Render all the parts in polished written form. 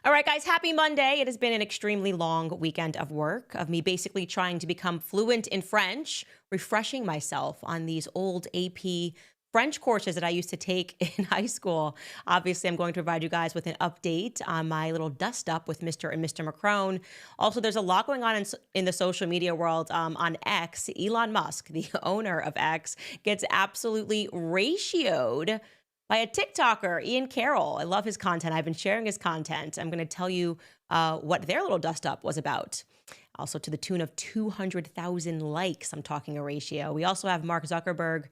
All right, guys, happy Monday. It has been an extremely long weekend of work, of me basically trying to become fluent in French, refreshing myself on these old AP French courses that I used to take in high school. Obviously, I'm going to provide you guys with an update on my little dust up with Mr. and Mr. Macron. Also, there's a lot going on in the social media world. On X, Elon Musk, the owner of X, gets absolutely ratioed by a TikToker, Ian Carroll. I love his content. I've been sharing his content. I'm going to tell you what their little dust up was about. Also, to the tune of 200,000 likes. I'm talking a ratio. We also have Mark Zuckerberg,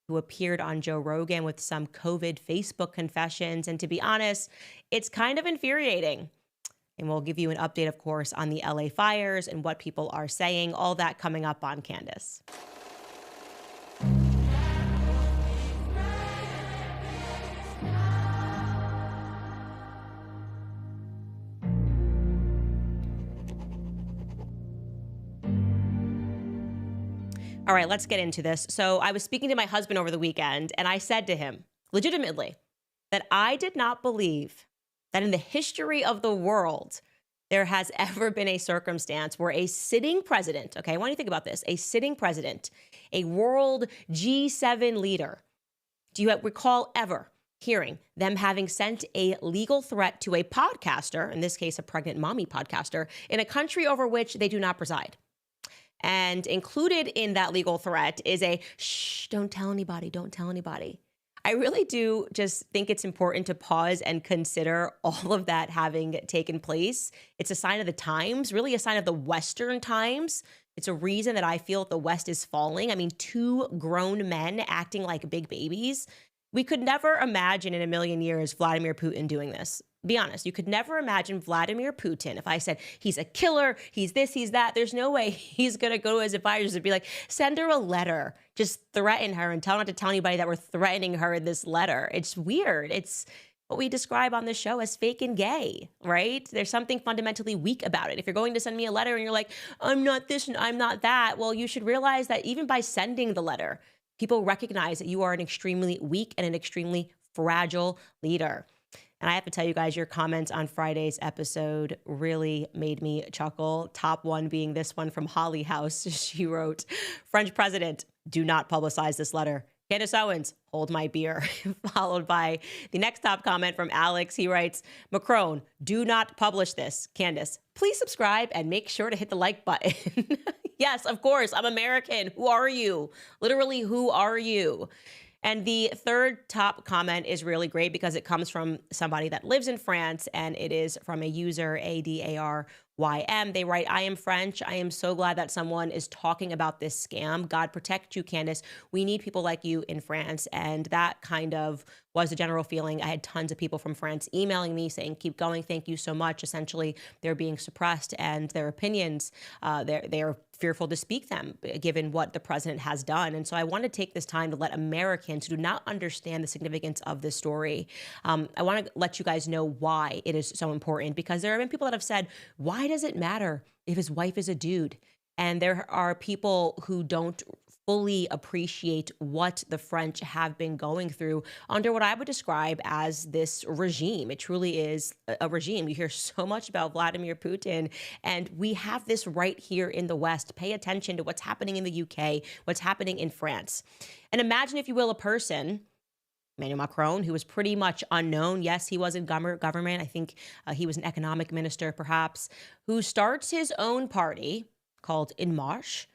who appeared on Joe Rogan with some COVID Facebook confessions. And to be honest, it's kind of infuriating. And we'll give you an update, of course, on the LA fires and what people are saying. All that coming up on Candace. All right, let's get into this. So I was speaking to my husband over the weekend, and I said to him, legitimately, that I did not believe that in the history of the world, there has ever been a circumstance where a sitting president, okay, I want you to think about this, a sitting president, a world G7 leader, do you recall ever hearing them having sent a legal threat to a podcaster, in this case, a pregnant mommy podcaster, in a country over which they do not preside? And included in that legal threat is a shh, don't tell anybody, don't tell anybody. I really do just think it's important to pause and consider all of that having taken place. It's a sign of the times, really a sign of the Western times. It's a reason that I feel the West is falling. I mean, two grown men acting like big babies. We could never imagine in a million years Vladimir Putin doing this. Be honest, you could never imagine Vladimir Putin. If I said he's a killer, he's this, he's that, there's no way he's going to go to his advisors and be like, send her a letter, just threaten her and tell her not to tell anybody that we're threatening her in this letter. It's weird. It's what we describe on the show as fake and gay, right? There's something fundamentally weak about it. If you're going to send me a letter and you're like, I'm not this and I'm not that, well, you should realize that even by sending the letter, people recognize that you are an extremely weak and an extremely fragile leader. And I have to tell you guys, your comments on Friday's episode really made me chuckle. Top one being this one from Holly House. She wrote, French president, do not publicize this letter. Candace Owens, hold my beer. Followed by the next top comment from Alex. He writes, Macron, do not publish this. Candace, please subscribe and make sure to hit the like button. Yes, of course, I'm American. Who are you? Literally, who are you? And the third top comment is really great because it comes from somebody that lives in France, and it is from a user, ADARYM. They write, I am French. I am so glad that someone is talking about this scam. God protect you, Candace. We need people like you in France. And that kind of was the general feeling. I had tons of people from France emailing me saying, keep going. Thank you so much. Essentially, they're being suppressed and their opinions, they're fearful to speak them, given what the president has done. And so I want to take this time to let Americans who do not understand the significance of this story, I want to let you guys know why it is so important, because there have been people that have said, why does it matter if his wife is a dude? And there are people who don't fully appreciate what the French have been going through under what I would describe as this regime. It truly is a regime. You hear so much about Vladimir Putin, and we have this right here in the West. Pay attention to what's happening in the UK, what's happening in France. And imagine, if you will, a person, Emmanuel Macron, who was pretty much unknown. Yes, he was in government. I think he was an economic minister, perhaps, who starts his own party called En Marche,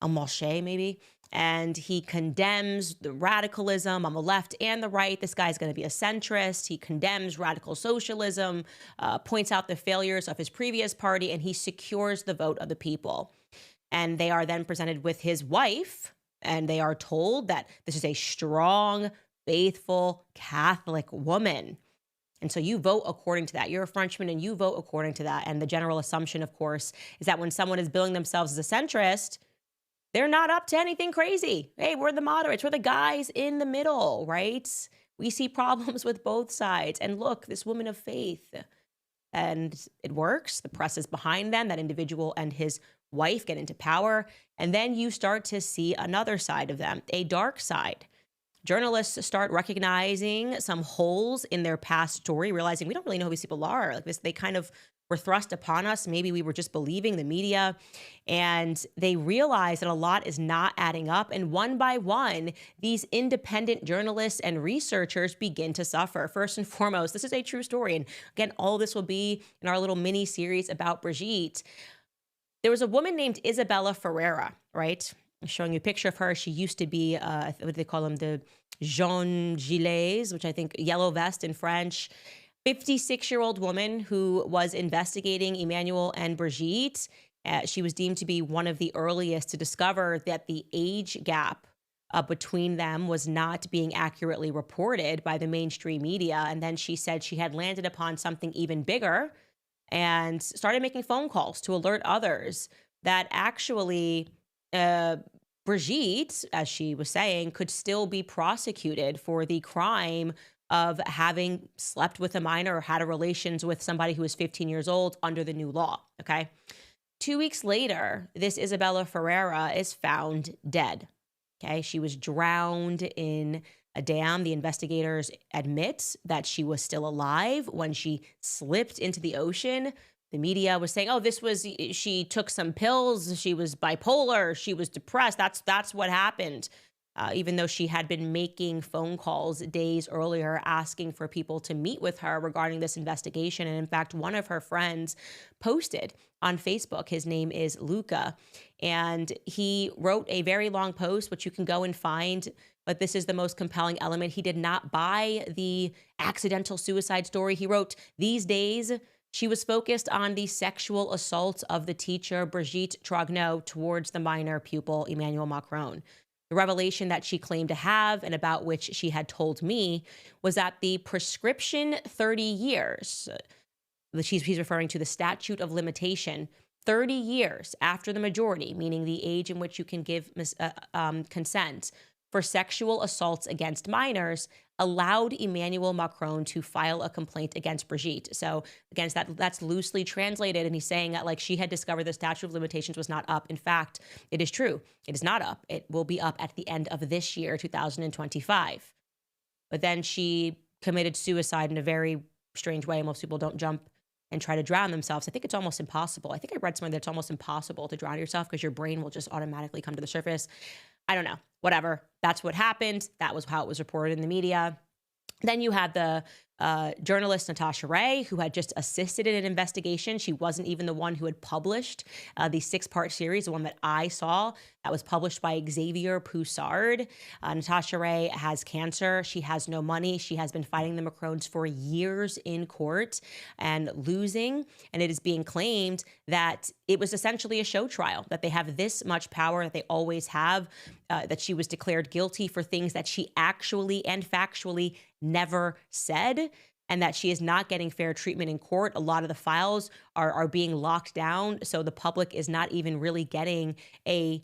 maybe, and he condemns the radicalism on the left and the right. This guy's going to be a centrist. He condemns radical socialism, points out the failures of his previous party, and he secures the vote of the people. And they are then presented with his wife, and they are told that this is a strong, faithful Catholic woman. And so you vote according to that. You're a Frenchman and you vote according to that. And the general assumption, of course, is that when someone is billing themselves as a centrist, they're not up to anything crazy. Hey, we're the moderates. We're the guys in the middle, right? We see problems with both sides. And look, this woman of faith. And it works. The press is behind them. That individual and his wife get into power. And then you start to see another side of them, a dark side. journalists start recognizing some holes in their past story, realizing we don't really know who these people are. Like this, they kind of were thrust upon us. Maybe we were just believing the media. And they realize that a lot is not adding up. And one by one, these independent journalists and researchers begin to suffer. First and foremost, this is a true story. And again, all this will be in our little mini series about Brigitte. There was a woman named Isabella Ferreira, right? I'm showing you a picture of her. She used to be, what do they call them? The jaune gilets, which I think yellow vest in French. 56-year-old woman who was investigating Emmanuel and Brigitte. She was deemed to be one of the earliest to discover that the age gap between them was not being accurately reported by the mainstream media. And then she said she had landed upon something even bigger and started making phone calls to alert others that actually Brigitte, as she was saying, could still be prosecuted for the crime of having slept with a minor or had a relations with somebody who was 15 years old under the new law. Okay. 2 weeks later, this Isabella Ferreira is found dead. Okay. She was drowned in a dam. The investigators admit that she was still alive when she slipped into the ocean. The media was saying, oh, she took some pills. She was bipolar. She was depressed. That's what happened. Even though she had been making phone calls days earlier asking for people to meet with her regarding this investigation. And in fact, one of her friends posted on Facebook, his name is Luca, and he wrote a very long post, which you can go and find, but this is the most compelling element. He did not buy the accidental suicide story. He wrote, these days, she was focused on the sexual assault of the teacher, Brigitte Trogneau, towards the minor pupil, Emmanuel Macron. The revelation that she claimed to have and about which she had told me was that the prescription 30 years, he's referring to the statute of limitation, 30 years after the majority, meaning the age in which you can give consent for sexual assaults against minors, allowed Emmanuel Macron to file a complaint against Brigitte. So again, that's loosely translated. And he's saying that like she had discovered the statute of limitations was not up. In fact, it is true. It is not up. It will be up at the end of this year, 2025. But then she committed suicide in a very strange way. Most people don't jump and try to drown themselves. I think it's almost impossible. I think I read somewhere that it's almost impossible to drown yourself because your brain will just automatically come to the surface. I don't know, whatever. That's what happened. That was how it was reported in the media. Then you had the journalist Natasha Ray, who had just assisted in an investigation. She wasn't even the one who had published the 6-part series, the one that I saw that was published by Xavier Poussard. Natasha Ray has cancer. She has no money. She has been fighting the Macrons for years in court and losing. And it is being claimed that it was essentially a show trial, that they have this much power that they always have, that she was declared guilty for things that she actually and factually never said, and that she is not getting fair treatment in court. A lot of the files are being locked down, so the public is not even really getting a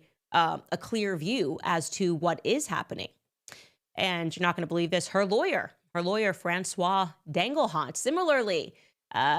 clear view as to what is happening. And you're not going to believe this. Her lawyer, Francois Danglehant, similarly,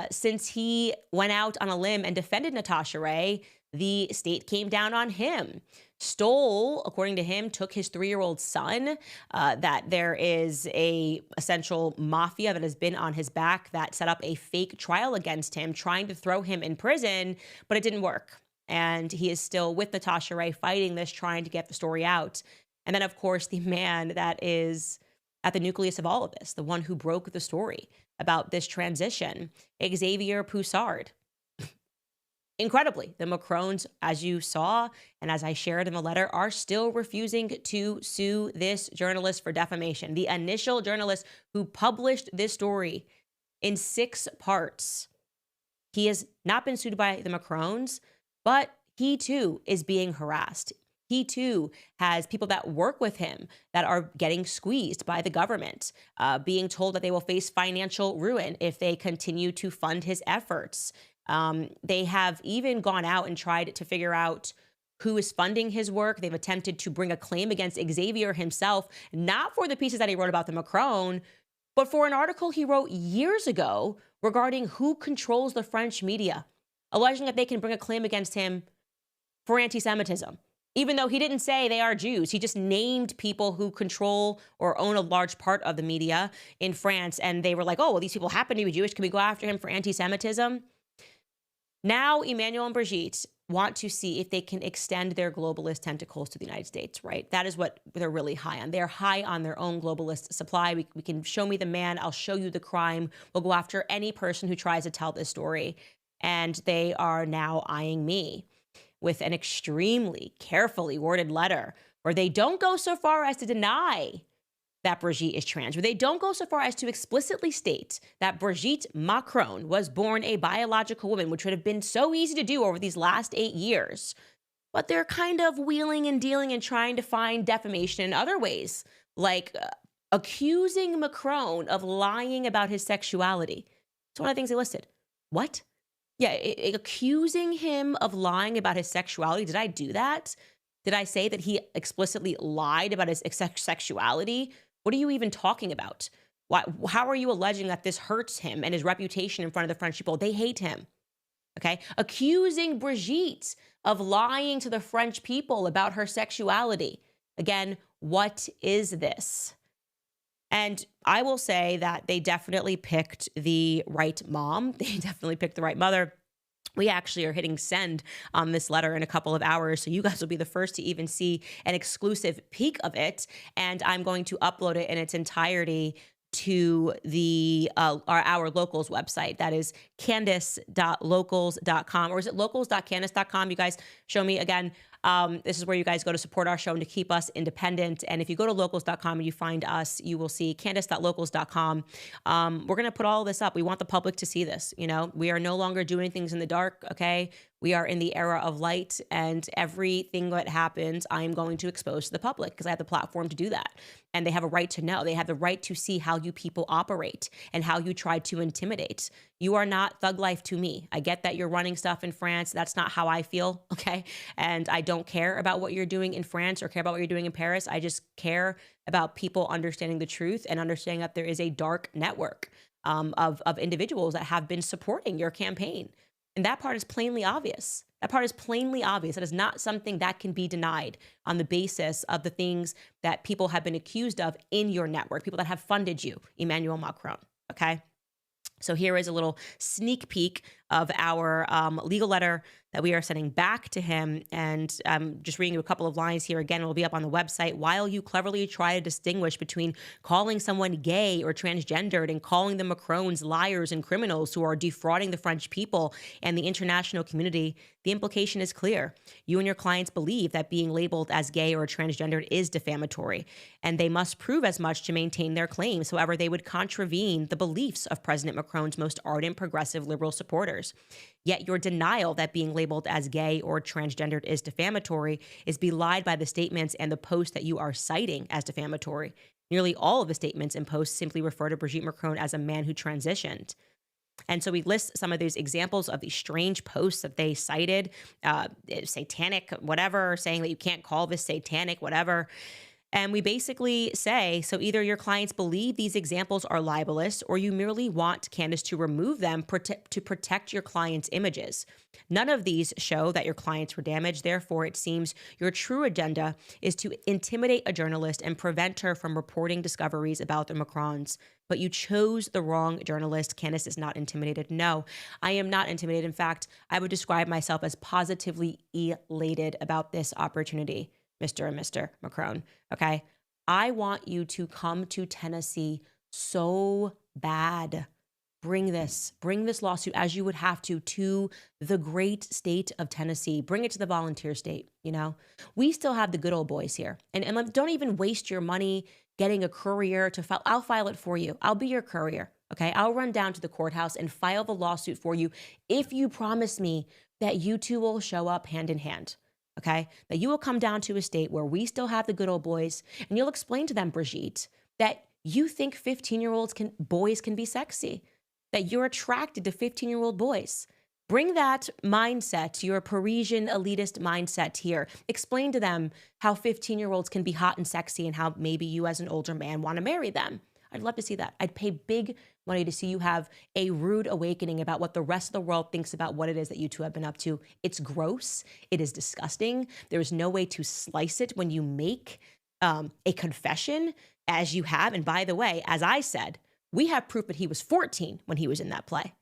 since he went out on a limb and defended Natasha Ray, the state came down on him. Stole, according to him, took his 3-year-old son, that there is a essential mafia that has been on his back that set up a fake trial against him, trying to throw him in prison, but it didn't work. And he is still with Natasha Ray fighting this, trying to get the story out. And then, of course, the man that is at the nucleus of all of this, the one who broke the story about this transition, Xavier Poussard. Incredibly, the Macrons, as you saw, and as I shared in the letter, are still refusing to sue this journalist for defamation. The initial journalist who published this story in 6 parts, he has not been sued by the Macrons, but he too is being harassed. He too has people that work with him that are getting squeezed by the government, being told that they will face financial ruin if they continue to fund his efforts. They have even gone out and tried to figure out who is funding his work. They've attempted to bring a claim against Xavier himself, not for the pieces that he wrote about the Macron, but for an article he wrote years ago regarding who controls the French media, alleging that they can bring a claim against him for anti-Semitism. even though he didn't say they are Jews. He just named people who control or own a large part of the media in France. And they were like, oh, well, these people happen to be Jewish. Can we go after him for anti-Semitism? Now, Emmanuel and Brigitte want to see if they can extend their globalist tentacles to the United States, right? That is what they're really high on. They're high on their own globalist supply. We can show me the man. I'll show you the crime. We'll go after any person who tries to tell this story. And they are now eyeing me with an extremely carefully worded letter where they don't go so far as to deny that Brigitte is trans, where they don't go so far as to explicitly state that Brigitte Macron was born a biological woman, which would have been so easy to do over these last 8 years. But they're kind of wheeling and dealing and trying to find defamation in other ways, like accusing Macron of lying about his sexuality. It's one of the things they listed. What? Yeah, accusing him of lying about his sexuality. Did I do that? Did I say that he explicitly lied about his sexuality? What are you even talking about? How are you alleging that this hurts him and his reputation in front of the French people? They hate him, okay? Accusing Brigitte of lying to the French people about her sexuality. Again, what is this? And I will say that they definitely picked the right mom. They definitely picked the right mother. We actually are hitting send on this letter in a couple of hours, so you guys will be the first to even see an exclusive peek of it, and I'm going to upload it in its entirety to the our locals website. That is candace.locals.com, or is it locals.candace.com? You guys show me again. This is where you guys go to support our show and to keep us independent. And if you go to locals.com and you find us, you will see candace.locals.com. We're going to put all this up. We want the public to see this. You know, we are no longer doing things in the dark. Okay. We are in the era of light, and everything that happens, I am going to expose to the public because I have the platform to do that. And they have a right to know. They have the right to see how you people operate and how you try to intimidate. You are not thug life to me. I get that you're running stuff in France. That's not how I feel, okay? And I don't care about what you're doing in France or care about what you're doing in Paris. I just care about people understanding the truth and understanding that there is a dark network of individuals that have been supporting your campaign. And that part is plainly obvious. That part is plainly obvious. That is not something that can be denied on the basis of the things that people have been accused of in your network, people that have funded you, Emmanuel Macron, okay? So here is a little sneak peek of our legal letter that we are sending back to him. And just reading you a couple of lines here. Again, it will be up on the website. While you cleverly try to distinguish between calling someone gay or transgendered and calling them Macrons liars and criminals who are defrauding the French people and the international community, the implication is clear. You and your clients believe that being labeled as gay or transgendered is defamatory, and they must prove as much to maintain their claims. However, they would contravene the beliefs of President Macron's most ardent progressive liberal supporters. Yet your denial that being labeled as gay or transgendered is defamatory is belied by the statements and the posts that you are citing as defamatory. Nearly all of the statements and posts simply refer to Brigitte Macron as a man who transitioned. And so we list some of these examples of these strange posts that they cited, satanic, whatever, saying that you can't call this satanic, whatever. And we basically say, so either your clients believe these examples are libelous, or you merely want Candace to remove them to protect your clients' images. None of these show that your clients were damaged. Therefore, it seems your true agenda is to intimidate a journalist and prevent her from reporting discoveries about the Macrons. But you chose the wrong journalist. Candace is not intimidated. No, I am not intimidated. In fact, I would describe myself as positively elated about this opportunity. Mr. and Mr. Macron, okay? I want you to come to Tennessee so bad. Bring this lawsuit as you would have to the great state of Tennessee. Bring it to the volunteer state, you know? We still have the good old boys here. And don't even waste your money getting a courier to file. I'll file it for you. I'll be your courier, okay? I'll run down to the courthouse and file the lawsuit for you if you promise me that you two will show up hand in hand. Okay, that you will come down to a state where we still have the good old boys, and you'll explain to them, Brigitte, that you think 15-year-old boys can be sexy, that you're attracted to 15-year-old boys. Bring that mindset, your Parisian elitist mindset here. Explain to them how 15-year-olds can be hot and sexy and how maybe you as an older man want to marry them. I'd love to see that. I'd pay big money to see you have a rude awakening about what the rest of the world thinks about what it is that you two have been up to. It's gross. It is disgusting. There is no way to slice it when you make a confession as you have. And by the way, as I said, we have proof that he was 14 when he was in that play.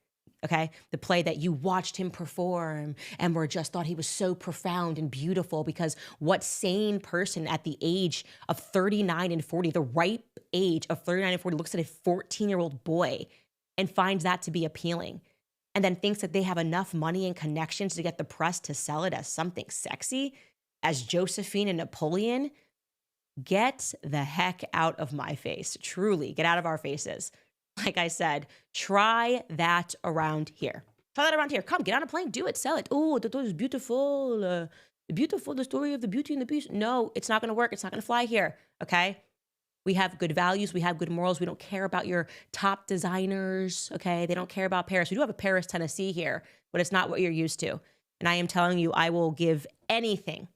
Okay, the play that you watched him perform and were just thought he was so profound and beautiful, because what sane person at the age of 39 and 40, the ripe age of 39 and 40, looks at a 14-year-old boy and finds that to be appealing, and then thinks that they have enough money and connections to get the press to sell it as something sexy, as Josephine and Napoleon? Get the heck out of my face. Truly, get out of our faces. Like I said, try that around here. Try that around here. Come, get on a plane, do it, sell it. Oh, that was beautiful. Beautiful, the story of the Beauty and the Beast. No, it's not going to work. It's not going to fly here, okay? We have good values. We have good morals. We don't care about your top designers, okay? They don't care about Paris. We do have a Paris, Tennessee here, but it's not what you're used to. And I am telling you, I will give anything.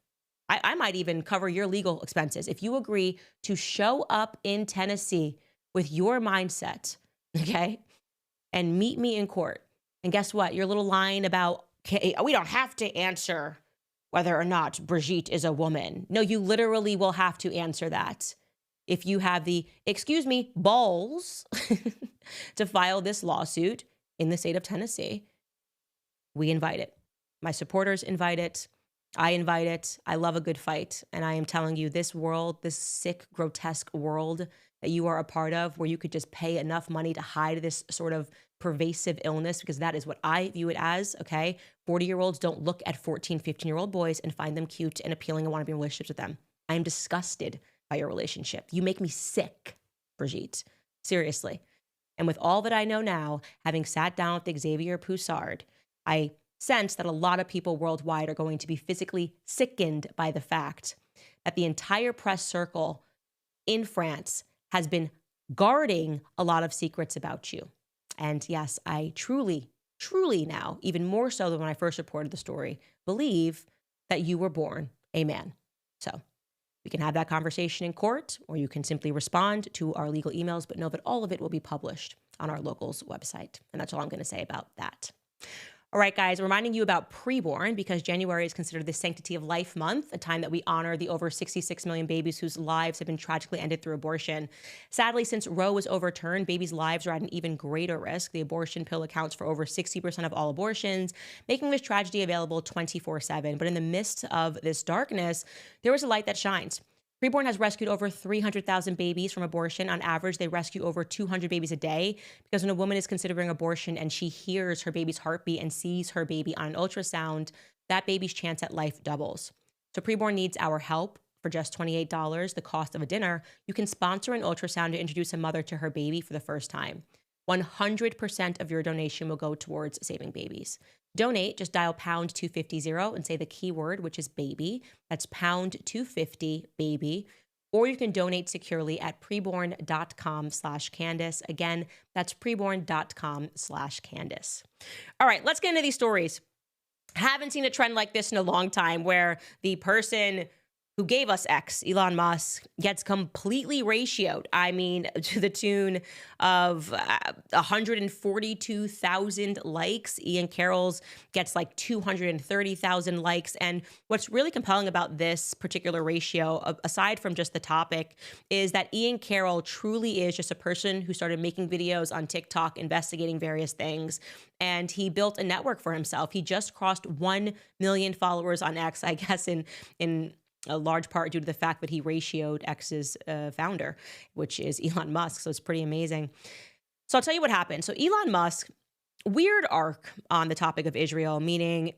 I might even cover your legal expenses if you agree to show up in Tennessee with your mindset, okay, and meet me in court. And guess what? Your little line about, we don't have to answer whether or not Brigitte is a woman. No, you literally will have to answer that if you have the, excuse me, balls to file this lawsuit in the state of Tennessee. We invite it. My supporters invite it. I invite it. I love a good fight. And I am telling you, this world, this sick, grotesque world that you are a part of, where you could just pay enough money to hide this sort of pervasive illness, because that is what I view it as, okay? 40-year-olds don't look at 14, 15-year-old boys and find them cute and appealing and want to be in relationships with them. I am disgusted by your relationship. You make me sick, Brigitte. Seriously. And with all that I know now, having sat down with Xavier Poussard, I sense that a lot of people worldwide are going to be physically sickened by the fact that the entire press circle in France has been guarding a lot of secrets about you. And yes, I truly, truly now, even more so than when I first reported the story, believe that you were born a man. So we can have that conversation in court, or you can simply respond to our legal emails, but know that all of it will be published on our locals website. And that's all I'm going to say about that. All right, guys, reminding you about preborn, because January is considered the Sanctity of Life month, a time that we honor the over 66 million babies whose lives have been tragically ended through abortion. Sadly, since Roe was overturned, babies' lives are at an even greater risk. The abortion pill accounts for over 60% of all abortions, making this tragedy available 24/7. But in the midst of this darkness, there is a light that shines. Preborn has rescued over 300,000 babies from abortion. On average, they rescue over 200 babies a day, because when a woman is considering abortion and she hears her baby's heartbeat and sees her baby on an ultrasound, that baby's chance at life doubles. So Preborn needs our help. For just $28, the cost of a dinner, you can sponsor an ultrasound to introduce a mother to her baby for the first time. 100% of your donation will go towards saving babies. Donate, just dial pound 250 and say the keyword, which is baby. That's pound 250 baby. Or you can donate securely at preborn.com/Candace. Again, that's preborn.com/Candace. All right, let's get into these stories. Haven't seen a trend like this in a long time, where the person who gave us X, Elon Musk, gets completely ratioed. I mean, to the tune of 142,000 likes. Ian Carroll's gets like 230,000 likes. And what's really compelling about this particular ratio, aside from just the topic, is that Ian Carroll truly is just a person who started making videos on TikTok, investigating various things. And he built a network for himself. He just crossed 1 million followers on X, I guess, in a large part due to the fact that he ratioed X's founder, which is Elon Musk. So it's pretty amazing. So I'll tell you what happened. So Elon Musk, weird arc on the topic of Israel, meaning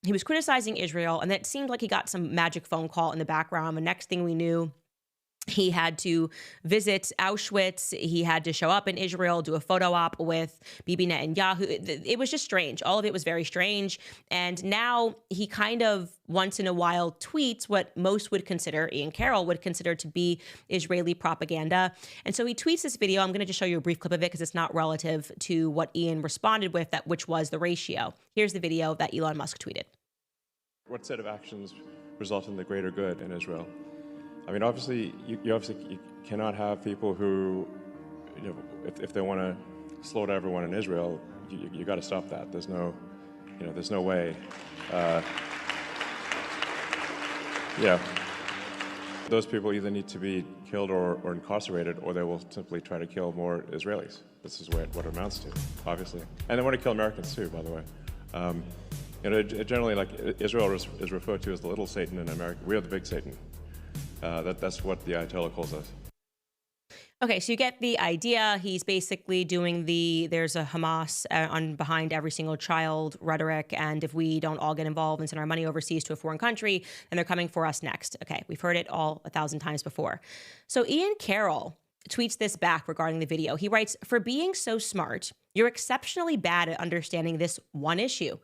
he was criticizing Israel, and it seemed like he got some magic phone call in the background. The next thing we knew, he had to visit Auschwitz. He had to show up in Israel, do a photo op with Bibi Netanyahu. It was just strange. All of it was very strange. And now he kind of once in a while tweets what most would consider, Ian Carroll would consider, to be Israeli propaganda. And so he tweets this video. I'm going to just show you a brief clip of it because it's not relative to what Ian responded with, which was the ratio. Here's the video that Elon Musk tweeted. What set of actions result in the greater good in Israel? I mean, obviously, you cannot have people who if they want to slow down everyone in Israel, you got to stop that. There's no way. Yeah. Those people either need to be killed or incarcerated, or they will simply try to kill more Israelis. This is what it amounts to, obviously. And they want to kill Americans too, by the way. Generally, like, Israel is referred to as the little Satan in America. We are the big Satan. That's what the Ayatollah calls us. Okay, so you get the idea. He's basically doing there's a Hamas on behind every single child rhetoric, and if we don't all get involved and send our money overseas to a foreign country, then they're coming for us next. Okay, we've heard it all 1,000 times before. So Ian Carroll tweets this back regarding the video. He writes, "For being so smart, you're exceptionally bad at understanding this one issue.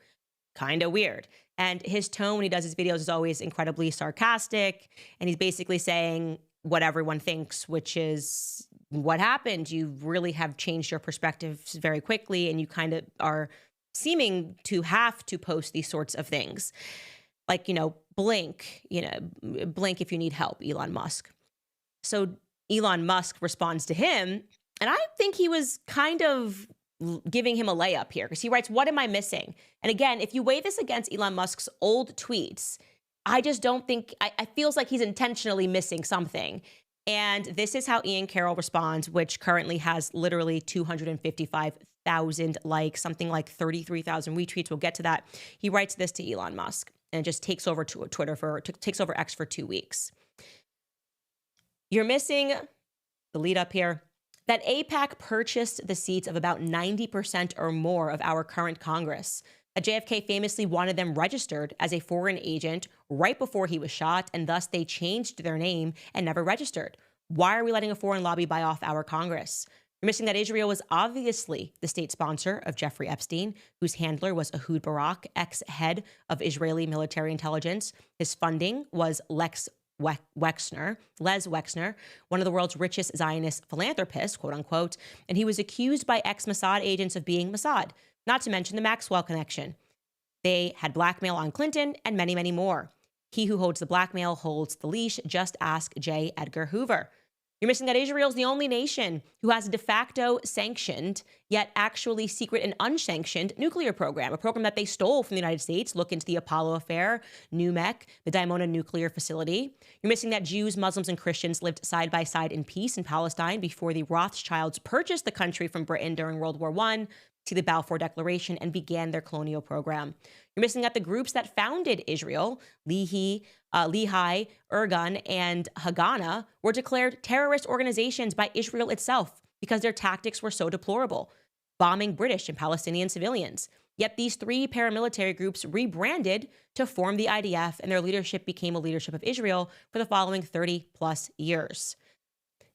Kind of weird." And his tone when he does his videos is always incredibly sarcastic, and he's basically saying what everyone thinks, which is what happened. You really have changed your perspectives very quickly, and you kind of are seeming to have to post these sorts of things. Like, blink if you need help, Elon Musk. So Elon Musk responds to him, and I think he was kind of giving him a layup here, because he writes, "What am I missing?" And again, if you weigh this against Elon Musk's old tweets, I just don't think, I feels like he's intentionally missing something. And this is how Ian Carroll responds, which currently has literally 255,000 likes, something like 33,000 retweets. We'll get to that. He writes this to Elon Musk, and it just takes over to takes over X for 2 weeks. "You're missing," the lead up here, "that AIPAC purchased the seats of about 90% or more of our current Congress. JFK famously wanted them registered as a foreign agent right before he was shot, and thus they changed their name and never registered. Why are we letting a foreign lobby buy off our Congress? You're missing that Israel was obviously the state sponsor of Jeffrey Epstein, whose handler was Ehud Barak, ex-head of Israeli military intelligence. His funding was Les Wexner, one of the world's richest Zionist philanthropists, quote unquote, and he was accused by ex-Mossad agents of being Mossad. Not to mention the Maxwell connection. They had blackmail on Clinton and many, many more. He who holds the blackmail holds the leash. Just ask J. Edgar Hoover. You're missing that Israel is the only nation who has a de facto sanctioned, yet actually secret and unsanctioned nuclear program, a program that they stole from the United States. Look into the Apollo affair, NUMEC, the Dimona nuclear facility. You're missing that Jews, Muslims, and Christians lived side by side in peace in Palestine before the Rothschilds purchased the country from Britain during World War I, to the Balfour Declaration, and began their colonial program. You're missing that the groups that founded Israel, Lehi, Irgun, and Haganah, were declared terrorist organizations by Israel itself because their tactics were so deplorable, bombing British and Palestinian civilians. Yet these three paramilitary groups rebranded to form the IDF, and their leadership became a leadership of Israel for the following 30 plus years.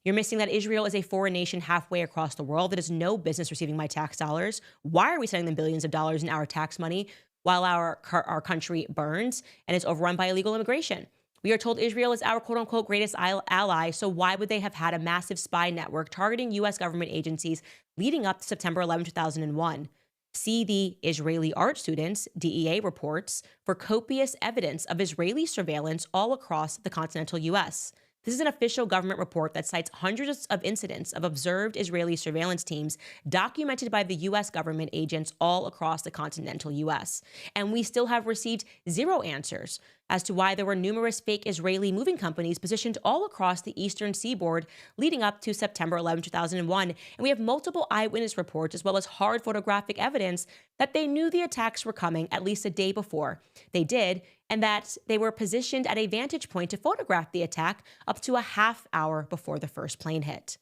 You're missing that Israel is a foreign nation halfway across the world that has no business receiving my tax dollars. Why are we sending them billions of dollars in our tax money while our country burns and is overrun by illegal immigration? We are told Israel is our quote-unquote greatest ally, so why would they have had a massive spy network targeting U.S. government agencies leading up to September 11, 2001? See the Israeli art students, DEA reports, for copious evidence of Israeli surveillance all across the continental U.S. This is an official government report that cites hundreds of incidents of observed Israeli surveillance teams documented by the U.S. government agents all across the continental U.S. And we still have received zero answers as to why there were numerous fake Israeli moving companies positioned all across the eastern seaboard leading up to September 11, 2001. And we have multiple eyewitness reports as well as hard photographic evidence that they knew the attacks were coming at least a day before they did, and that they were positioned at a vantage point to photograph the attack up to a half hour before the first plane hit.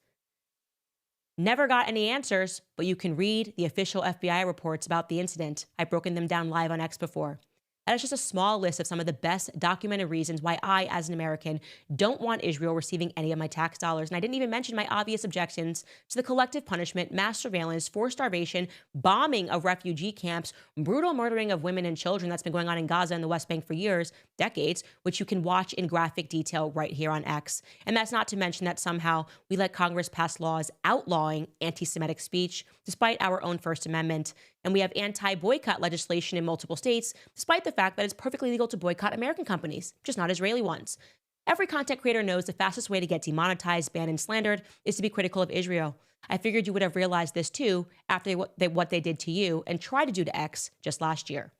Never got any answers, but you can read the official FBI reports about the incident. I've broken them down live on X before. That is just a small list of some of the best documented reasons why I, as an American, don't want Israel receiving any of my tax dollars. And I didn't even mention my obvious objections to the collective punishment, mass surveillance, forced starvation, bombing of refugee camps, brutal murdering of women and children that's been going on in Gaza and the West Bank for years, decades, which you can watch in graphic detail right here on X. And that's not to mention that somehow we let Congress pass laws outlawing anti-Semitic speech, despite our own First Amendment. And we have anti-boycott legislation in multiple states, despite the fact that it's perfectly legal to boycott American companies, just not Israeli ones. Every content creator knows the fastest way to get demonetized, banned, and slandered is to be critical of Israel. I figured you would have realized this too after what they did to you and tried to do to X just last year.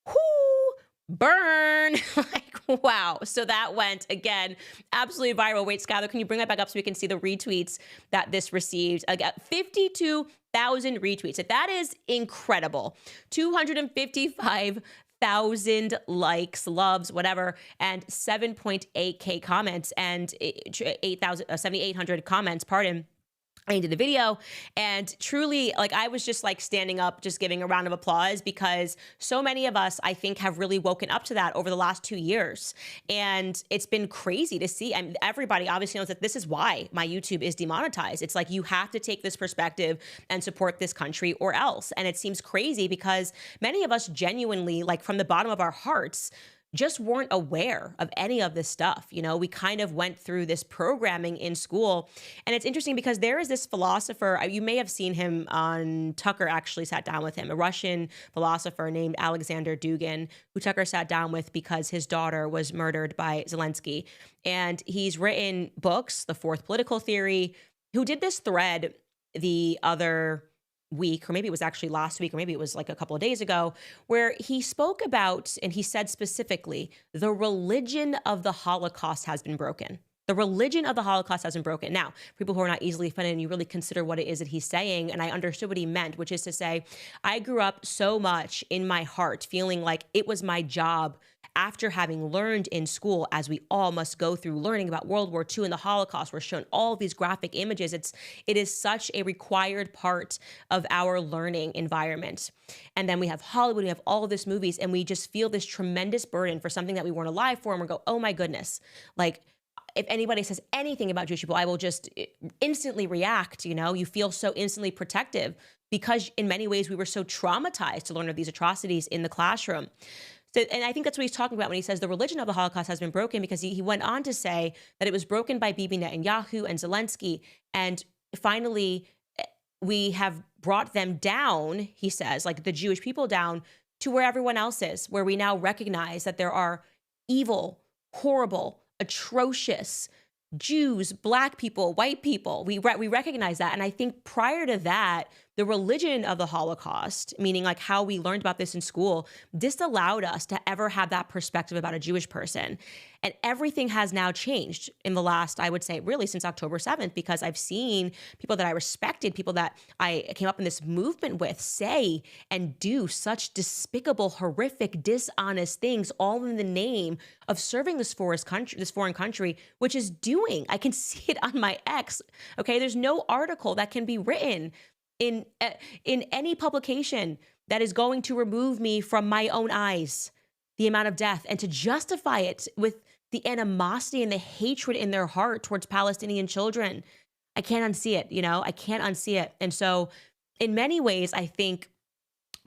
Whoo, burn. Like, wow. So that went, again, absolutely viral. Wait, Skylar, can you bring that back up so we can see the retweets that this received? I got 52,000 retweets. That is incredible. 255,000 likes, loves, whatever, and 7.8K comments and 7,800 comments, pardon. I did the video, and truly, like, I was just like standing up, just giving a round of applause, because so many of us, I think, have really woken up to that over the last 2 years. And it's been crazy to see. And everybody obviously knows that this is why my YouTube is demonetized. It's like, you have to take this perspective and support this country or else. And it seems crazy because many of us genuinely, like, from the bottom of our hearts, just weren't aware of any of this stuff. You know, we kind of went through this programming in school. And it's interesting because there is this philosopher, you may have seen him on Tucker, actually sat down with him, a Russian philosopher named Alexander Dugin, who Tucker sat down with because his daughter was murdered by Zelensky. And he's written books, The Fourth Political Theory, who did this thread the other week, or maybe it was actually last week, or maybe it was like a couple of days ago, where he spoke about, and he said specifically, the religion of the Holocaust has been broken. The religion of the Holocaust hasn't broken. Now, people who are not easily offended, and you really consider what it is that he's saying, and I understood what he meant, which is to say, I grew up so much in my heart feeling like it was my job, after having learned in school, as we all must go through, learning about World War II and the Holocaust. We're shown all these graphic images. It is such a required part of our learning environment. And then we have Hollywood, we have all of these movies, and we just feel this tremendous burden for something that we weren't alive for, and we go, oh my goodness, like, if anybody says anything about Jewish people, I will just instantly react. You know, you feel so instantly protective because in many ways we were so traumatized to learn of these atrocities in the classroom. So, and I think that's what he's talking about when he says the religion of the Holocaust has been broken, because he went on to say that it was broken by Bibi Netanyahu and Zelensky. And finally, we have brought them down, he says, like the Jewish people down to where everyone else is, where we now recognize that there are evil, horrible, atrocious Jews, Black people, white people. We recognize that. And I think prior to that, the religion of the Holocaust, meaning like how we learned about this in school, disallowed us to ever have that perspective about a Jewish person. And everything has now changed in the last, I would say, really since October 7th, because I've seen people that I respected, people that I came up in this movement with, say and do such despicable, horrific, dishonest things, all in the name of serving this foreign country, which is doing. I can see it on my X. Okay, there's no article that can be written in any publication that is going to remove me from my own eyes, the amount of death, and to justify it with the animosity and the hatred in their heart towards Palestinian children. I can't unsee it, you know, I can't unsee it. And so in many ways, I think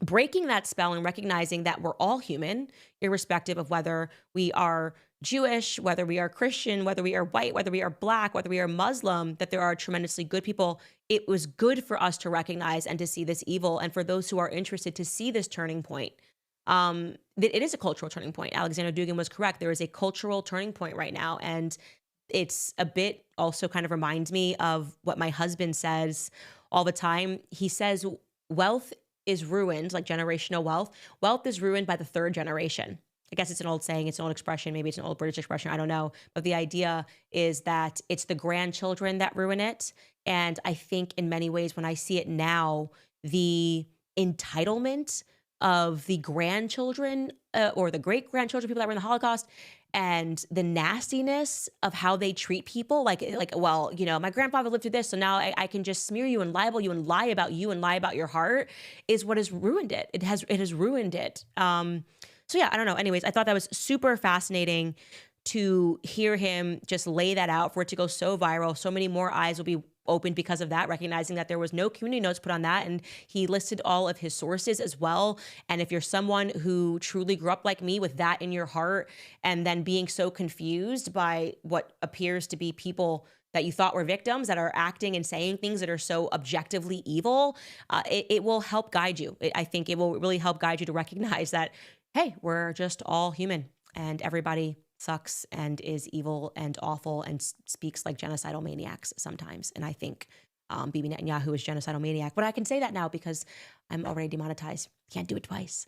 breaking that spell and recognizing that we're all human, irrespective of whether we are Jewish, whether we are Christian, whether we are white, whether we are Black, whether we are Muslim, that there are tremendously good people. It was good for us to recognize and to see this evil, and for those who are interested to see this turning point. It is a cultural turning point. Alexander Dugin was correct. There is a cultural turning point right now, and it's a bit also kind of reminds me of what my husband says all the time. He says wealth is ruined, like generational wealth. Wealth is ruined by the third generation. I guess it's an old saying, it's an old expression, maybe it's an old British expression, I don't know. But the idea is that it's the grandchildren that ruin it. And I think in many ways, when I see it now, the entitlement of the grandchildren or the great-grandchildren, people that were in the Holocaust, and the nastiness of how they treat people, like, well, you know, my grandfather lived through this, so now I can just smear you and libel you and lie about you and lie about your heart, is what has ruined it. It has ruined it. So yeah, I don't know. Anyways, I thought that was super fascinating to hear him just lay that out, for it to go so viral. So many more eyes will be opened because of that, recognizing that there was no community notes put on that. And he listed all of his sources as well. And if you're someone who truly grew up like me with that in your heart, and then being so confused by what appears to be people that you thought were victims that are acting and saying things that are so objectively evil, it will help guide you. I think it will really help guide you to recognize that, hey, we're just all human, and everybody sucks and is evil and awful and speaks like genocidal maniacs sometimes. And I think Bibi Netanyahu is genocidal maniac. But I can say that now because I'm already demonetized. Can't do it twice.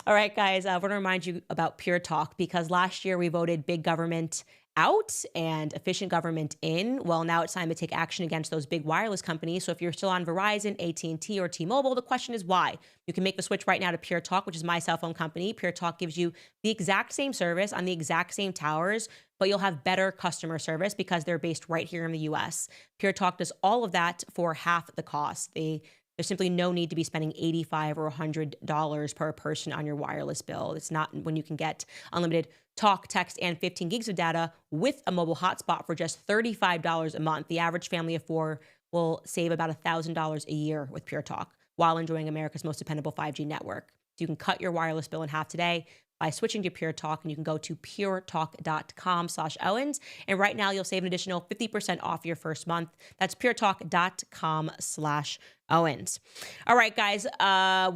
All right, guys, I want to remind you about Pure Talk because last year we voted big government out and efficient government in. Well, now it's time to take action against those big wireless companies. So if you're still on Verizon, AT&T, or T-Mobile, the question is why? You can make the switch right now to Pure Talk, which is my cell phone company. Pure Talk gives you the exact same service on the exact same towers, but you'll have better customer service because they're based right here in the US. Pure Talk does all of that for half the cost. There's simply no need to be spending $85 or $100 per person on your wireless bill. It's not when you can get unlimited talk, text, and 15 gigs of data with a mobile hotspot for just $35 a month. The average family of four will save about $1,000 a year with Pure Talk while enjoying America's most dependable 5G network. So you can cut your wireless bill in half today by switching to Pure Talk, and you can go to puretalk.com/Owens. And right now you'll save an additional 50% off your first month. That's puretalk.com/Owens. All right, guys,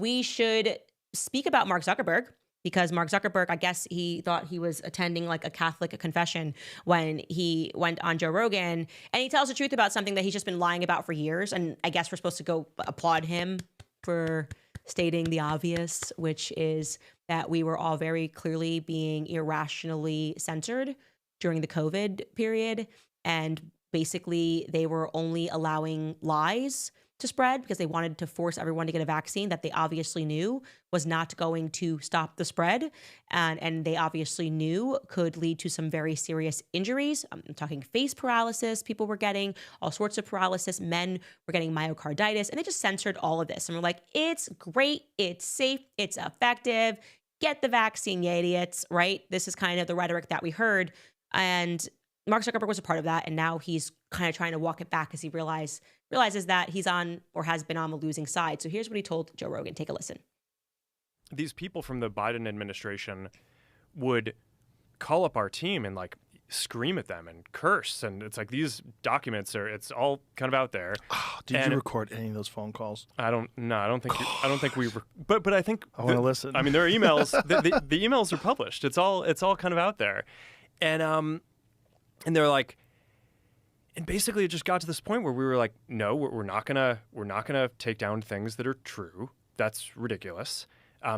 we should speak about Mark Zuckerberg because Mark Zuckerberg, I guess he thought he was attending like a Catholic confession when he went on Joe Rogan, and he tells the truth about something that he's just been lying about for years. And I guess we're supposed to go applaud him for stating the obvious, which is that we were all very clearly being irrationally censored during the COVID period. And basically, they were only allowing lies to spread because they wanted to force everyone to get a vaccine that they obviously knew was not going to stop the spread. And they obviously knew could lead to some very serious injuries. I'm talking face paralysis, people were getting all sorts of paralysis. Men were getting myocarditis, and they just censored all of this. And we're like, it's great, it's safe, it's effective. Get the vaccine, you idiots, right? This is kind of the rhetoric that we heard. And Mark Zuckerberg was a part of that, and now he's kind of trying to walk it back as he realizes that he's on or has been on the losing side. So here's what he told Joe Rogan. Take a listen. These people from the Biden administration would call up our team and like scream at them and curse, and it's like these documents it's all kind of out there. Oh, did you record any of those phone calls? I don't think we but I think I want to listen. I mean, there are emails. the emails are published. It's all kind of out there, and they're like, and basically it just got to this point where we were like, no, we're not gonna take down things that are true. That's ridiculous.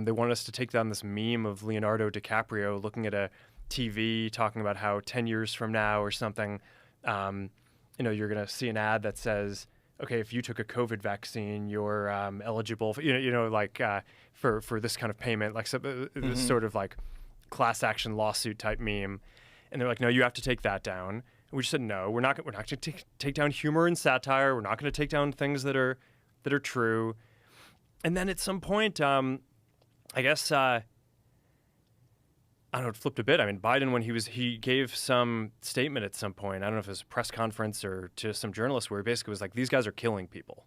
They wanted us to take down this meme of Leonardo DiCaprio looking at a TV talking about how 10 years from now or something, you're gonna see an ad that says, okay, if you took a COVID vaccine, you're eligible for, for this kind of payment, like this sort of like class action lawsuit type meme. And they're like, no, you have to take that down. And we just said, no, we're not going to take down humor and satire. We're not going to take down things that are true. And then at some point, I guess, I don't know, it flipped a bit. I mean, Biden, when he gave some statement at some point, I don't know if it was a press conference or to some journalists, where he basically was like, these guys are killing people.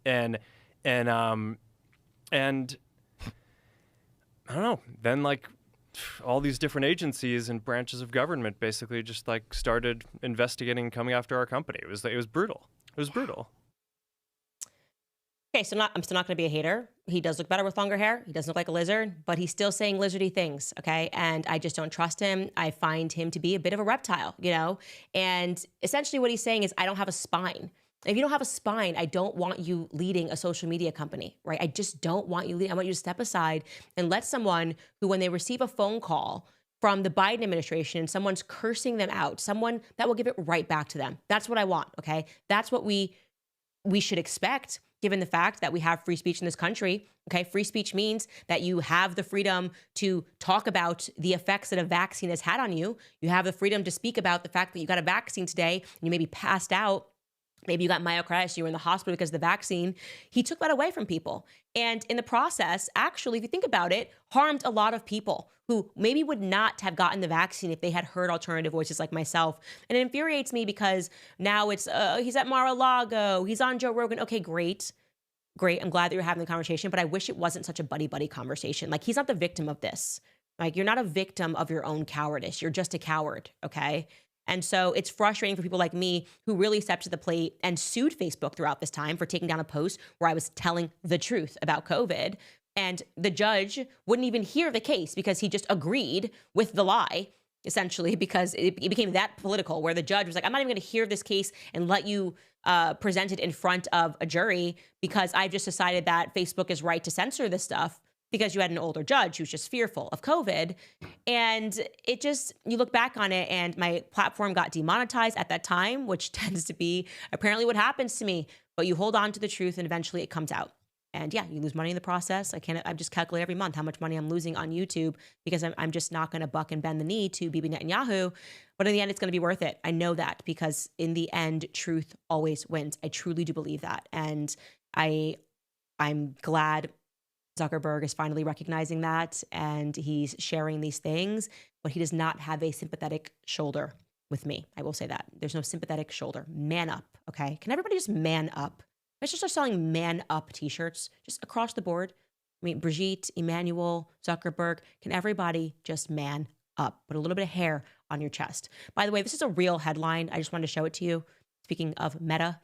And I don't know, then like, all these different agencies and branches of government basically just like started investigating, coming after our company. It was brutal. It was brutal. Okay, so I'm still not going to be a hater. He does look better with longer hair. He doesn't look like a lizard, but he's still saying lizardy things, okay? And I just don't trust him. I find him to be a bit of a reptile, And essentially what he's saying is, I don't have a spine. If you don't have a spine, I don't want you leading a social media company, right? I just don't want you leading. I want you to step aside and let someone who, when they receive a phone call from the Biden administration and someone's cursing them out, someone that will give it right back to them. That's what I want, okay? That's what we should expect, given the fact that we have free speech in this country, okay? Free speech means that you have the freedom to talk about the effects that a vaccine has had on you. You have the freedom to speak about the fact that you got a vaccine today and you may be passed out. Maybe you got myocarditis, you were in the hospital because of the vaccine. He took that away from people. And in the process, actually, if you think about it, harmed a lot of people who maybe would not have gotten the vaccine if they had heard alternative voices like myself. And it infuriates me because now it's, he's at Mar-a-Lago, he's on Joe Rogan. Okay, great. I'm glad that you're having the conversation, but I wish it wasn't such a buddy-buddy conversation. Like, he's not the victim of this. Like, you're not a victim of your own cowardice. You're just a coward, okay? And so it's frustrating for people like me who really stepped to the plate and sued Facebook throughout this time for taking down a post where I was telling the truth about COVID. And the judge wouldn't even hear the case because he just agreed with the lie, essentially, because it became that political, where the judge was like, I'm not even going to hear this case and let you presented in front of a jury because I've just decided that Facebook is right to censor this stuff because you had an older judge who's just fearful of COVID. And it just, you look back on it and my platform got demonetized at that time, which tends to be apparently what happens to me. But you hold on to the truth and eventually it comes out. And yeah, you lose money in the process. I just calculate every month how much money I'm losing on YouTube because I'm just not going to buck and bend the knee to Bibi Netanyahu. But in the end, it's going to be worth it. I know that because in the end, truth always wins. I truly do believe that. And I'm glad Zuckerberg is finally recognizing that and he's sharing these things, but he does not have a sympathetic shoulder with me. I will say that. There's no sympathetic shoulder. Man up, okay? Can everybody just man up? Let's just start selling man up t-shirts just across the board. I mean, Brigitte, Emmanuel, Zuckerberg, can everybody just man up? Put a little bit of hair on your chest. By the way, this is a real headline. I just wanted to show it to you. Speaking of Meta,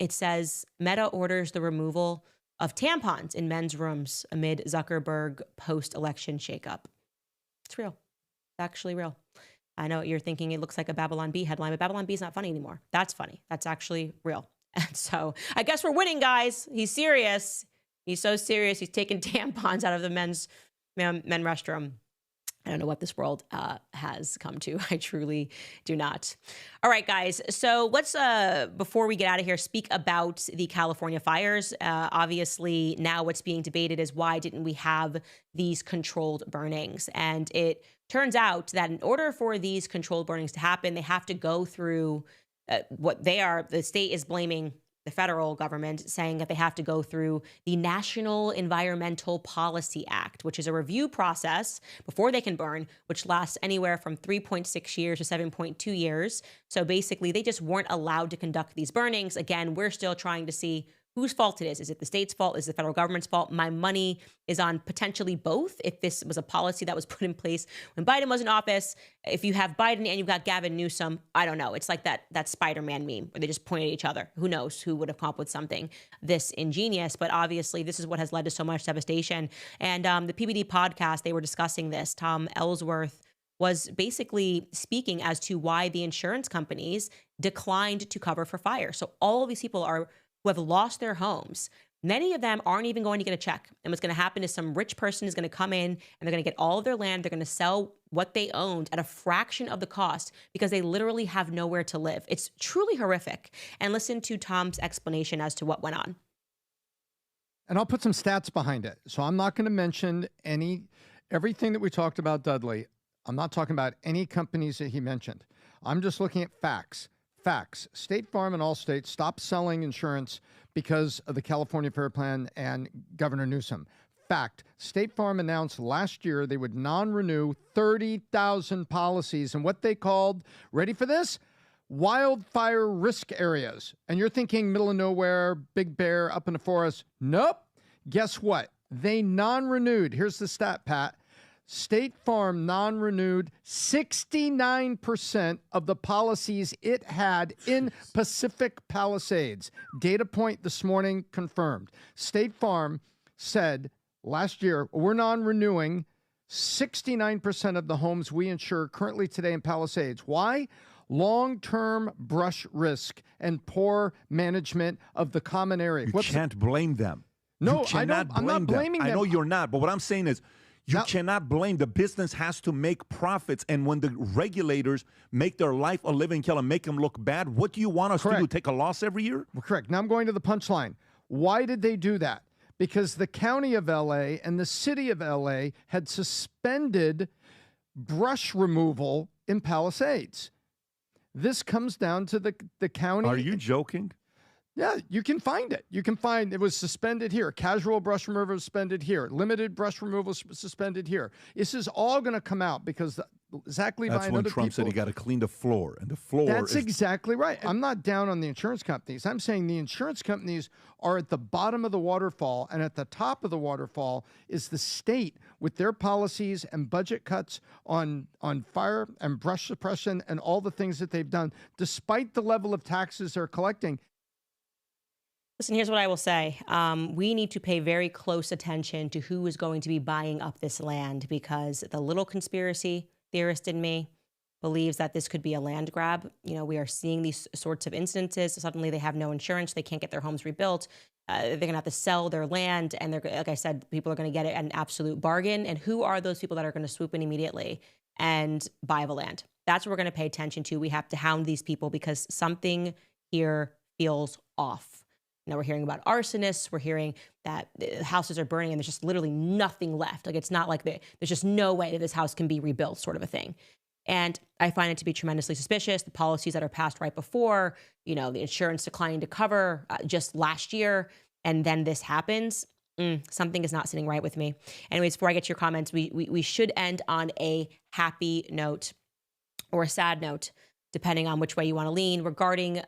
it says Meta orders the removal of tampons in men's rooms amid Zuckerberg post-election shakeup. It's real. It's actually real. I know you're thinking it looks like a Babylon Bee headline, but Babylon Bee is not funny anymore. That's funny. That's actually real. And so I guess we're winning, guys. He's serious. He's so serious. He's taking tampons out of the men's restroom. I don't know what this world has come to. I truly do not. All right, guys. So let's, before we get out of here, speak about the California fires. Obviously, now what's being debated is why didn't we have these controlled burnings? And it turns out that in order for these controlled burnings to happen, they have to go through the state is blaming the federal government, saying that they have to go through the National Environmental Policy Act, which is a review process before they can burn, which lasts anywhere from 3.6 years to 7.2 years. So basically, they just weren't allowed to conduct these burnings. Again, we're still trying to see whose fault it is. Is it the state's fault? Is it the federal government's fault? My money is on potentially both. If this was a policy that was put in place when Biden was in office, if you have Biden and you've got Gavin Newsom, I don't know. It's like that Spider-Man meme where they just point at each other. Who knows who would have come up with something this ingenious? But obviously, this is what has led to so much devastation. And the PBD podcast, they were discussing this. Tom Ellsworth was basically speaking as to why the insurance companies declined to cover for fire. So all of these people who have lost their homes, many of them aren't even going to get a check. And what's going to happen is some rich person is going to come in and they're going to get all of their land. They're going to sell what they owned at a fraction of the cost because they literally have nowhere to live. It's truly horrific. And listen to Tom's explanation as to what went on. And I'll put some stats behind it. So I'm not going to mention everything that we talked about, Dudley. I'm not talking about any companies that he mentioned. I'm just looking at facts. Facts. State Farm and Allstate stopped selling insurance because of the California Fair Plan and Governor Newsom. Fact. State Farm announced last year they would non-renew 30,000 policies in what they called, ready for this? Wildfire risk areas. And you're thinking middle of nowhere, Big Bear, up in the forest. Nope. Guess what? They non-renewed. Here's the stat, Pat. State Farm non-renewed 69% of the policies it had in Pacific Palisades. Data point this morning confirmed. State Farm said last year, we're non-renewing 69% of the homes we insure currently today in Palisades. Why? Long-term brush risk and poor management of the common area. You can't blame them. No, I'm not blaming them. I know you're not, but what I'm saying is, you cannot blame. The business has to make profits. And when the regulators make their life a living hell and make them look bad, what do you want us to do? Take a loss every year? Well, correct. Now I'm going to the punchline. Why did they do that? Because the county of LA and the city of LA had suspended brush removal in Palisades. This comes down to the county. Are you joking? Yeah, you can find it. You can find it was suspended here. Casual brush removal suspended here. Limited brush removal suspended here. This is all going to come out because Zach Levi and other people. That's when Trump said he got to clean the floor, and the floor. That's exactly right. I'm not down on the insurance companies. I'm saying the insurance companies are at the bottom of the waterfall, and at the top of the waterfall is the state with their policies and budget cuts on fire and brush suppression and all the things that they've done, despite the level of taxes they're collecting. Listen, here's what I will say. We need to pay very close attention to who is going to be buying up this land because the little conspiracy theorist in me, believes that this could be a land grab. You know, we are seeing these sorts of instances. Suddenly they have no insurance. They can't get their homes rebuilt. They're going to have to sell their land. And they're, like I said, people are going to get it at an absolute bargain. And who are those people that are going to swoop in immediately and buy the land? That's what we're going to pay attention to. We have to hound these people because something here feels off. You know, we're hearing about arsonists. We're hearing that houses are burning and there's just literally nothing left. Like, it's not like there's just no way that this house can be rebuilt, sort of a thing. And I find it to be tremendously suspicious. The policies that are passed right before, you know, the insurance declining to cover just last year, and then this happens. Something is not sitting right with me. Anyways, before I get to your comments, we should end on a happy note or a sad note, depending on which way you want to lean, regarding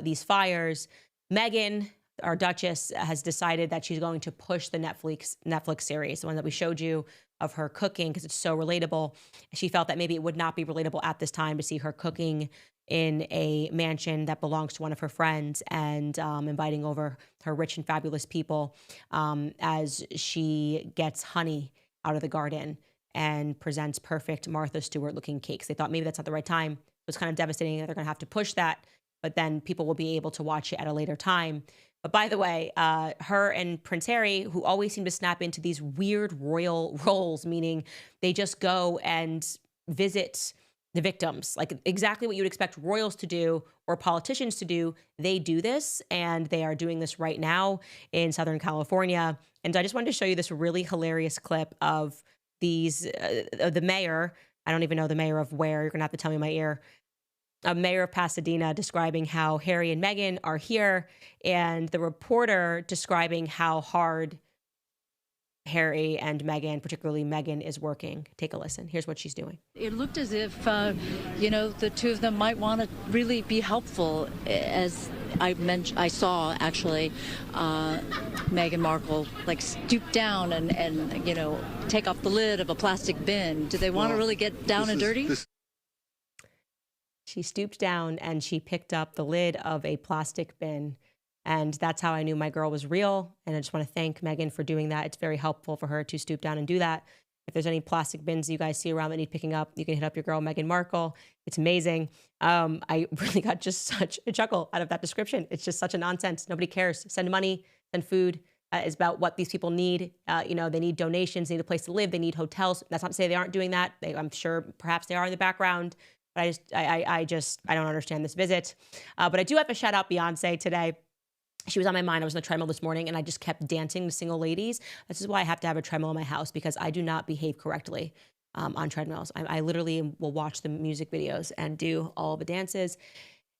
these fires. Meghan, our Duchess, has decided that she's going to push the Netflix series, the one that we showed you of her cooking, because it's so relatable. She felt that maybe it would not be relatable at this time to see her cooking in a mansion that belongs to one of her friends and inviting over her rich and fabulous people as she gets honey out of the garden and presents perfect Martha Stewart looking cakes. They thought maybe that's not the right time. It was kind of devastating that they're going to have to push that, but then people will be able to watch it at a later time. But by the way, her and Prince Harry, who always seem to snap into these weird royal roles, meaning they just go and visit the victims, like exactly what you would expect royals to do or politicians to do. They do this, and they are doing this right now in Southern California. And I just wanted to show you this really hilarious clip of these, the mayor. I don't even know the mayor of where. You're going to have to tell me in my ear. A mayor of Pasadena describing how Harry and Meghan are here, and the reporter describing how hard Harry and Meghan, particularly Meghan, is working. Take a listen. Here's what she's doing. It looked as if, you know, the two of them might want to really be helpful. As I saw, actually, Meghan Markle, like, stoop down and, you know, take off the lid of a plastic bin. Do they want to really get down and dirty? She stooped down and she picked up the lid of a plastic bin. And that's how I knew my girl was real. And I just want to thank Meghan for doing that. It's very helpful for her to stoop down and do that. If there's any plastic bins you guys see around that need picking up, you can hit up your girl, Meghan Markle. It's amazing. I really got just such a chuckle out of that description. It's just such a nonsense. Nobody cares. Send money, send food. It's about what these people need. You know, they need donations, they need a place to live, they need hotels. That's not to say they aren't doing that. I'm sure perhaps they are in the background. But I don't understand this visit. But I do have to shout out Beyonce today. She was on my mind. I was on the treadmill this morning, and I just kept dancing to single ladies. This is why I have to have a treadmill in my house, because I do not behave correctly on treadmills. I literally will watch the music videos and do all the dances.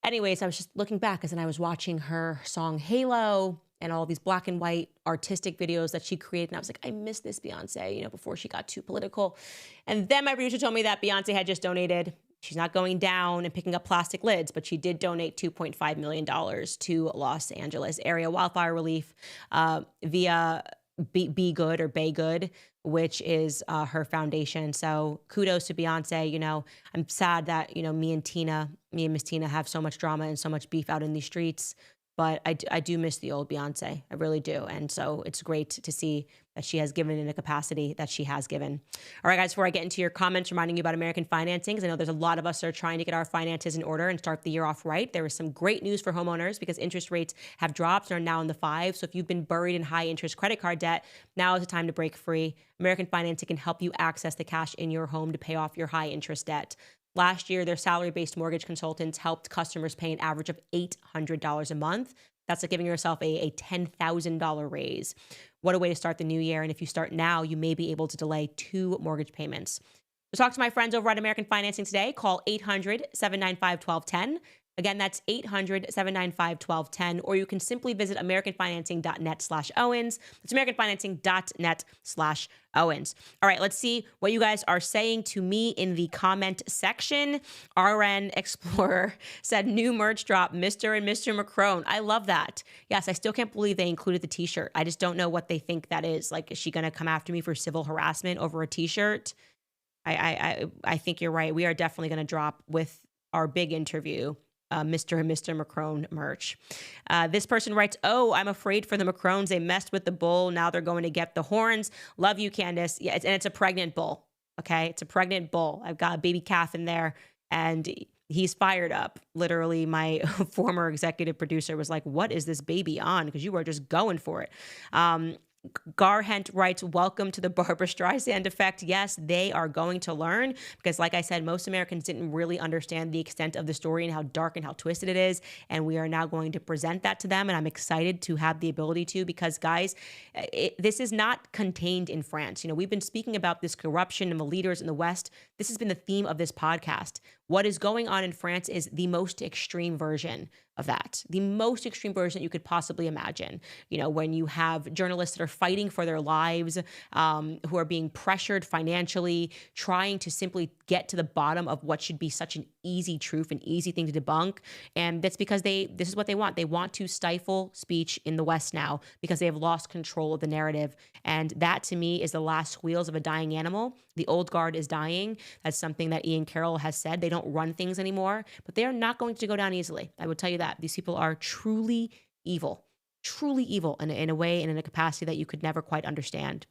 Anyways, I was just looking back, as then I was watching her song Halo and all these black and white artistic videos that she created. And I was like, I miss this Beyonce, you know, before she got too political. And then my producer told me that Beyonce had just donated. She's not going down and picking up plastic lids, but she did donate $2.5 million to Los Angeles area wildfire relief via Be Good or Bay Good, which is her foundation. So kudos to Beyonce. You know, I'm sad that, you know, me and Miss Tina have so much drama and so much beef out in these streets. But I do miss the old Beyonce. I really do. And so it's great to see that she has given in a capacity that she has given. All right, guys, before I get into your comments, reminding you about American financing, because I know there's a lot of us that are trying to get our finances in order and start the year off right. There is some great news for homeowners because interest rates have dropped and are now in the 5s. So if you've been buried in high interest credit card debt, now is the time to break free. American financing can help you access the cash in your home to pay off your high interest debt. Last year, their salary-based mortgage consultants helped customers pay an average of $800 a month. That's like giving yourself a $10,000 raise. What a way to start the new year. And if you start now, you may be able to delay 2 mortgage payments. So talk to my friends over at American Financing today. Call 800-795-1210. Again, that's 800-795-1210, or you can simply visit americanfinancing.net/Owens. That's americanfinancing.net/Owens. All right, let's see what you guys are saying to me in the comment section. RN Explorer said, new merch drop, Mr. and Mr. Macron. I love that. Yes, I still can't believe they included the t-shirt. I just don't know what they think that is. Like, is she going to come after me for civil harassment over a t-shirt? I think you're right. We are definitely going to drop with our big interview Mr. and Mr. Macron merch. This person writes, oh, I'm afraid for the Macrons. They messed with the bull. Now they're going to get the horns. Love you, Candace. Yeah, and it's a pregnant bull. Okay, it's a pregnant bull. I've got a baby calf in there. and he's fired up. Literally, my former executive producer was like, "What is this baby on? Because you are just going for it." Garhent writes, welcome to the Barbara Streisand effect. Yes, they are going to learn because, like I said, most Americans didn't really understand the extent of the story and how dark and how twisted it is. And we are now going to present that to them. And I'm excited to have the ability to, because, guys, this is not contained in France. You know, we've been speaking about this corruption and the leaders in the West. This has been the theme of this podcast. What is going on in France is the most extreme version of that, the most extreme version that you could possibly imagine. You know, when you have journalists that are fighting for their lives, who are being pressured financially, trying to simply get to the bottom of what should be such an easy truth, an easy thing to debunk. And that's because this is what they want. They want to stifle speech in the West now because they have lost control of the narrative. And that, to me, is the last squeals of a dying animal. The old guard is dying. That's something that Ian Carroll has said. They don't run things anymore, but they are not going to go down easily. I would tell you that. These people are truly evil in a way and in a capacity that you could never quite understand.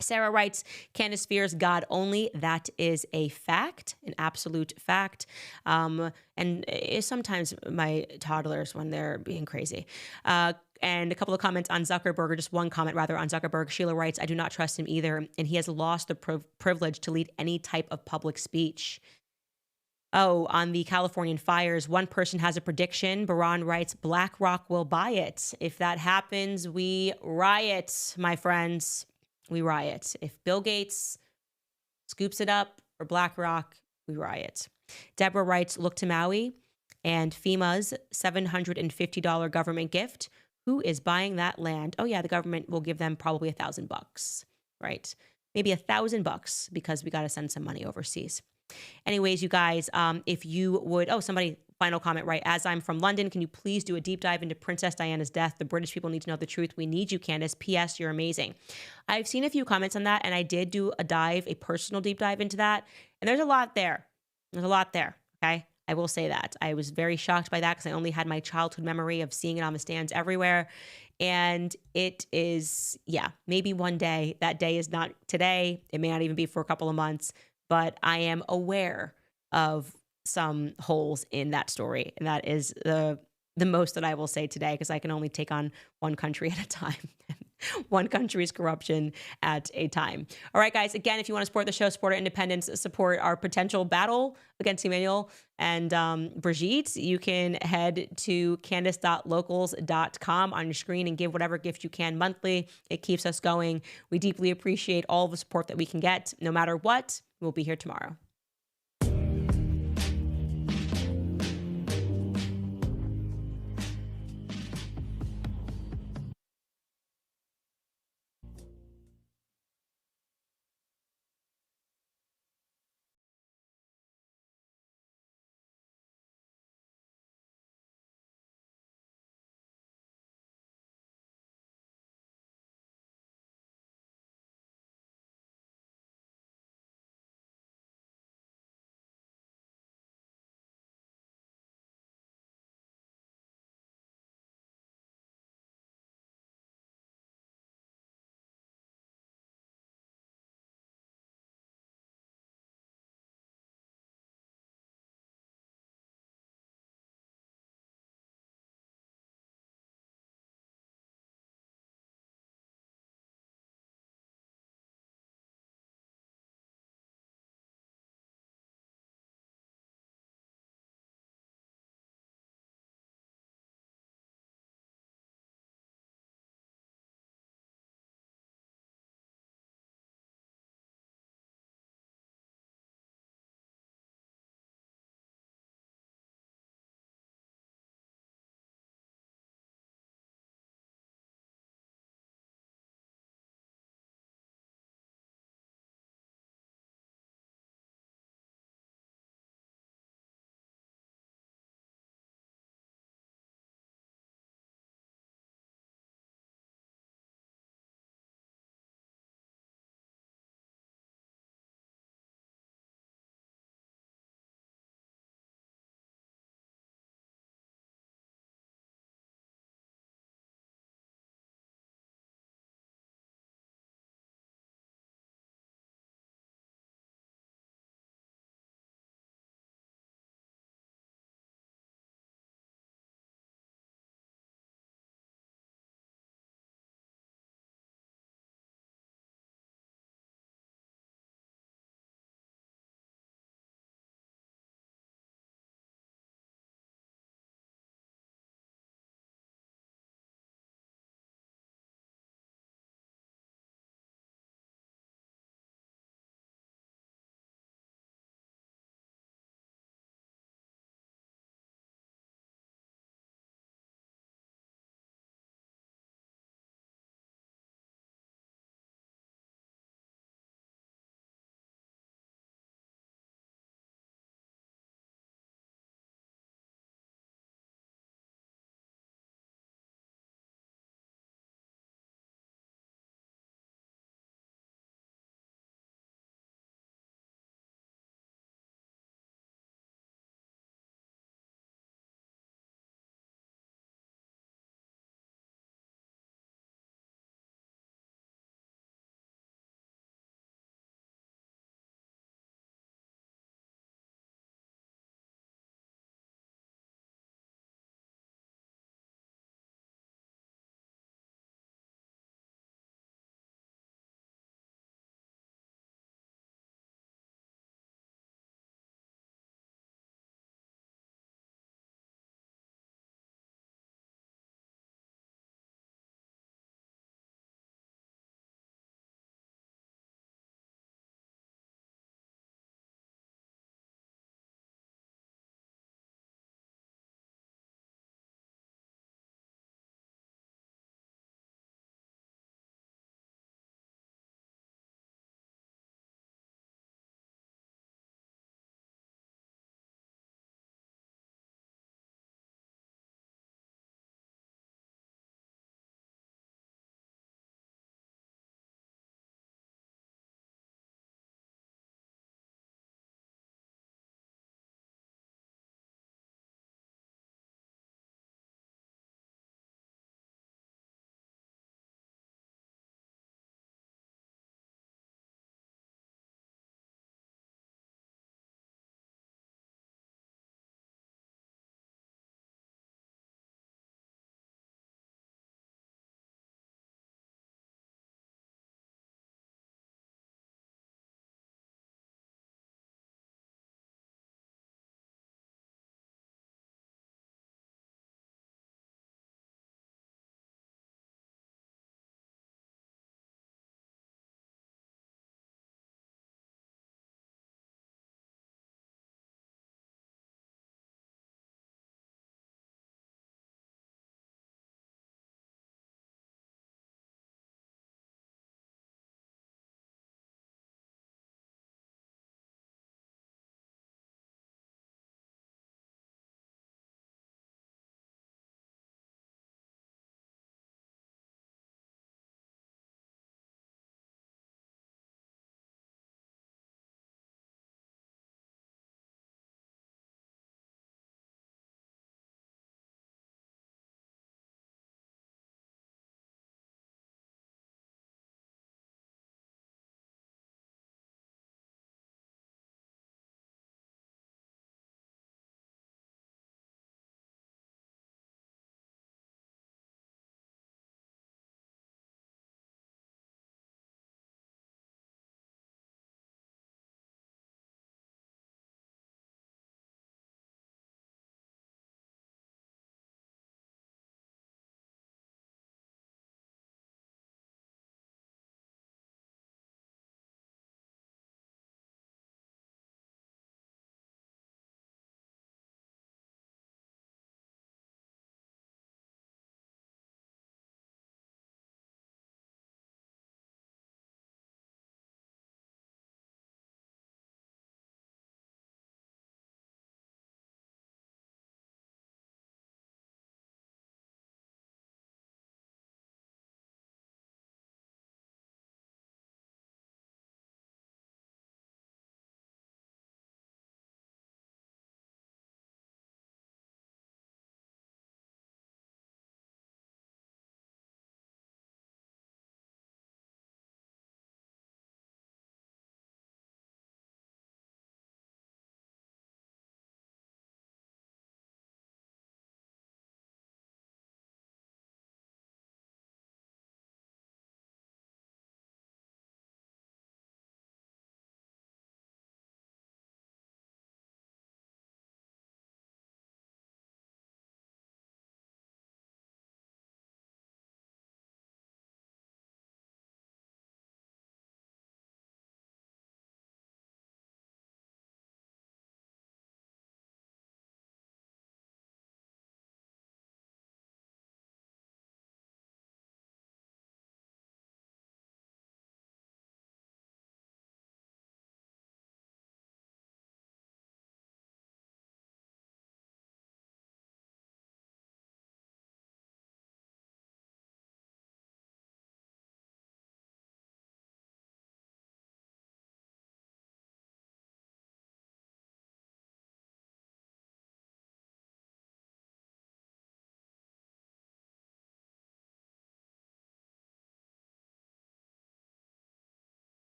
Sarah writes, Candace fears God only. That is a fact, an absolute fact. And sometimes my toddlers, when they're being crazy. And a couple of comments on Zuckerberg, or just one comment rather on Zuckerberg. Sheila writes, I do not trust him either, and he has lost the privilege to lead any type of public speech. Oh, on the Californian fires, one person has a prediction. Baran writes, BlackRock will buy it. If that happens, we riot, my friends. We riot. If Bill Gates scoops it up or BlackRock, we riot. Deborah writes, look to Maui and FEMA's $750 government gift. Who is buying that land? Oh yeah, the government will give them probably $1,000, right? Maybe $1,000 because we got to send some money overseas. Anyways, you guys, if you would, final comment, right? As I'm from London, can you please do a deep dive into Princess Diana's death? The British people need to know the truth. We need you, Candace. P.S. You're amazing. I've seen a few comments on that, and I did do a personal deep dive into that. And there's a lot there. Okay? I will say that. I was very shocked by that because I only had my childhood memory of seeing it on the stands everywhere. And it is, maybe one day. That day is not today. It may not even be for a couple of months. But I am aware of some holes in that story. And that is the most that I will say today, because I can only take on one country at a time. One country's corruption at a time. All right, guys. Again, if you want to support the show, support our independence, support our potential battle against Emmanuel and Brigitte, you can head to candace.locals.com on your screen and give whatever gift you can monthly. It keeps us going. We deeply appreciate all the support that we can get. No matter what, we'll be here tomorrow.